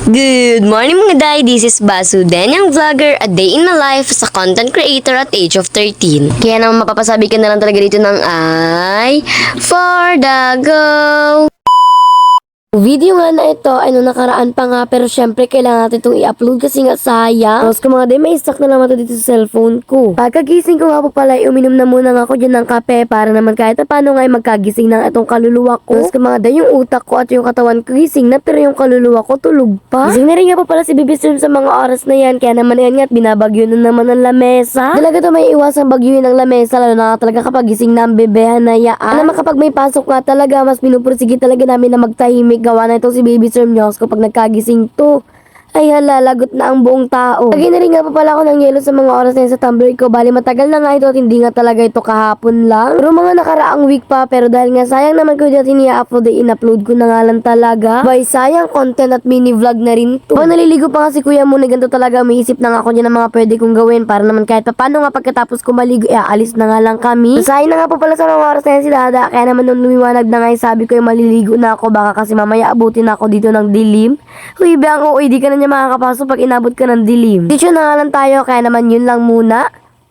Good morning mga day, this is Basu, yung vlogger, a day in my life as a content creator at age of 13. Kaya naman mapapasabi ka na lang talaga dito ng ay for the go! Video nga na ito ay nung nakaraan pa nga pero syempre kailangan natin itong i-upload kasi nga sayang. Tapos kung mga day may stock na naman ito dito sa cellphone ko. Pagkagising ko nga po pala uminom na muna nga ako dyan ng kape para naman kahit paano nga ay magkagising ng itong kaluluwa ko. Tapos kung mga day yung utak ko at yung katawan ko gising na pero yung kaluluwa ko tulog pa. Gising na rin nga po pala si Baby Stream sa mga oras na yan kaya naman yan nga at binabagyo na naman ang lamesa. Talaga to may iwasang bagyuhin ang lamesa lalo na talaga kapag gising na ang bebehan na yaan. Alam kapag may pasok nga talaga mas pinupursige talaga namin na magtahimik gawa na ito si Baby Sir Nyos kapag nagkagising to. Ay hala, lagot na ang buong tao. Lagi na rin nga pa pala ako ng yelo sa mga oras na yun sa tumbler ko. Bali matagal na nga ito at hindi nga talaga ito kahapon lang. Pero mga nakaraang week pa. Pero dahil nga sayang naman ko dati niya-upload ay in-upload ko na nga lang talaga. By sayang content at mini vlog na rin to. Pag naliligo pa nga si Kuya Muna ganito talaga. May isip na nga ako niya ng mga pwede kong gawin. Para naman kahit paano nga pagkatapos ko maligo, alis na nga lang kami. So, sayang na nga po pala sa mga oras na yan si Dada. Kaya naman nung lumiwanag na nga sabi ko maliligo na ako. Baka kasi mamaya abutin ako dito ng dilim. Huy, bang di ka na niya makakapasok pag inabot ka ng dilim. Dito na nga lang tayo, kaya naman yun lang muna.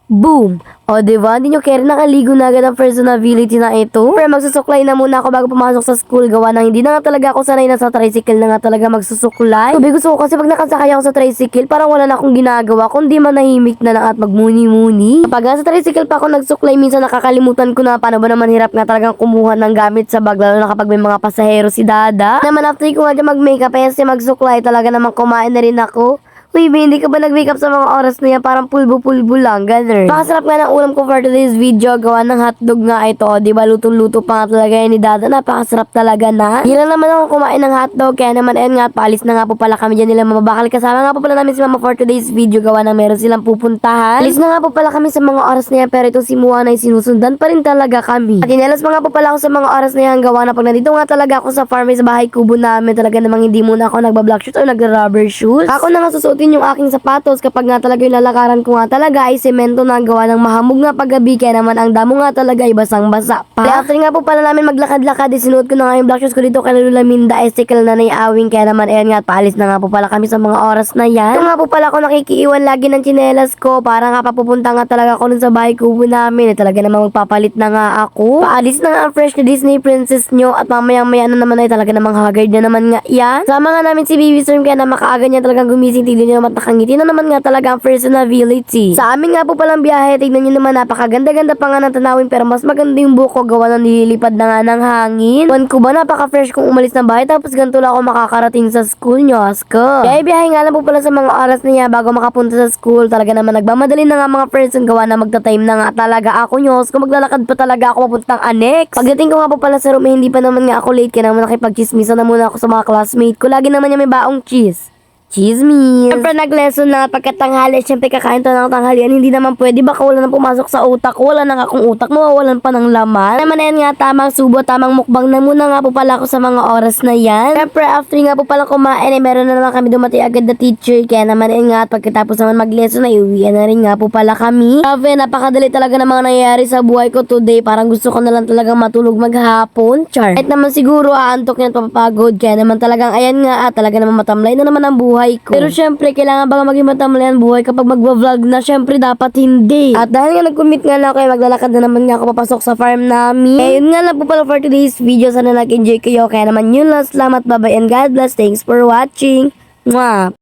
Boom! O diba, hindi nyo care nakaligo na agad ang personality na ito. Pero magsusuklay na muna ako bago pumasok sa school. Gawa na hindi na nga talaga ako sanay na sa tricycle na nga talaga magsusuklay. Sabi gusto ko kasi pag nakasakay ako sa tricycle, parang wala na akong ginagawa kundi manahimik na lang at magmuni-muni. Kapag nga sa tricycle pa ako nagsuklay, minsan nakakalimutan ko na paano ba naman hirap nga talagang kumuha ng gamit sa bag. Lalo na kapag may mga pasahero si Dada. Naman after ko nga dyan mag-makeup, kasi magsuklay talaga naman kumain na rin ako. Uy, hindi ka ba nag-wake up sa mga oras na yan? Parang pulbo-pulbo lang, ganun. Pakasarap nga ng ulam ko for today's video. Gawa ng hotdog nga ito. Diba, lutong-luto pa nga talaga yan ni Dada. Napakasarap talaga na. Hindi lang naman ako kumain ng hotdog. Kaya naman, ayun nga, paalis na nga po pala kami dyan nila mababakal. Kasama nga po pala namin si Mama for today's video. Gawa ng meron silang pupuntahan. Alis na nga po pala kami sa mga oras na yan. Pero itong si Muana ay sinusundan pa rin talaga kami. At inelas pa nga po pala ako sa mga oras na yan. Gawa na pag nandito nga talaga ako sa farm sa bahay kubo namin. Talaga namang hindi muna ako nagba-black shoes o nag-rubber shoes. Ako na nga susuotin yung aking sapatos kapag nga talaga yung lalakaran ko nga talaga ay semento na gawa ng mahamog nga paggabi kaya naman ang damo nga talaga ay basang-basa pa. Kaya after nga po pala namin maglakad-lakad sinuot ko na nga yung black shoes ko dito kay Lula Minda esticle na naiawing kaya naman ayan nga paalis na nga po pala kami sa mga oras na yan. Ito nga po pala ako nakikiiwan lagi ng tsinelas ko para nga papupunta nga talaga ako nun sa bahay kubo namin talaga namang magpapalit na nga ako. Paalis na nga ang fresh na Disney princess nyo at mamaya-maya na naman ay talaga namang haggard na naman nga yan. Sama nga namin si Baby Storm kaya na makaaga niya talagang gumising tignan nyo naman nakangiti na naman nga talaga ang personality. Sa amin nga po palang biyahe, tignan nyo naman napakaganda-ganda pa nga ng tanawin pero mas maganda yung buko gawa ng nililipad na nga ng hangin. Wan ko ba napaka-fresh kung umalis ng bahay tapos ganito lang ako makakarating sa school nyo, asko. Kaya biyahe nga lang po pala sa mga oras niya bago makapunta sa school. Talaga naman nagmamadali na nga mga person gawa na magta-time na nga talaga ako nyo. Kung maglalakad pa talaga ako papuntang annex. Pagdating ko nga po pala sa room, hindi pa naman nga ako late kaya naman nakipag-chismisan na muna ako sa mga classmate ko. Lagi naman niya may baong cheese. Chismis. Siyempre nag-lesson na pagkatanghali, siyempre kakain to ng tanghalian, hindi naman pwede, baka wala nang pumasok sa utak ko, wala nang akong utak, mawawalan pa ng laman. Naman na yan nga, tamang subo, tamang mukbang na muna nga po pala ako sa mga oras na yan. Siyempre after nga po pala kumain, meron na naman kami dumati agad na teacher, kaya naman yan nga, pagkatapos naman mag-lesson, ay uwian na rin nga po pala kami. Grabe, napakadali talaga ng mga nangyayari sa buhay ko today, parang gusto ko na lang talagang matulog maghapon, char. At naman siguro, aantok yan at papapagod, kaya naman talagang, ayan nga, talaga naman matamlay na naman ang buhay ko. Pero syempre, kailangan ba maging matamlayan buhay kapag magwa-vlog na? Syempre, dapat hindi. At dahil nga nag-commit nga lang ako, maglalakad na naman nga ako papasok sa farm namin. Eh, yun nga lang po pala for today's video. Sana nag-enjoy kayo. Kaya naman yun lang. Salamat, bye-bye, and God bless. Thanks for watching. Mwah!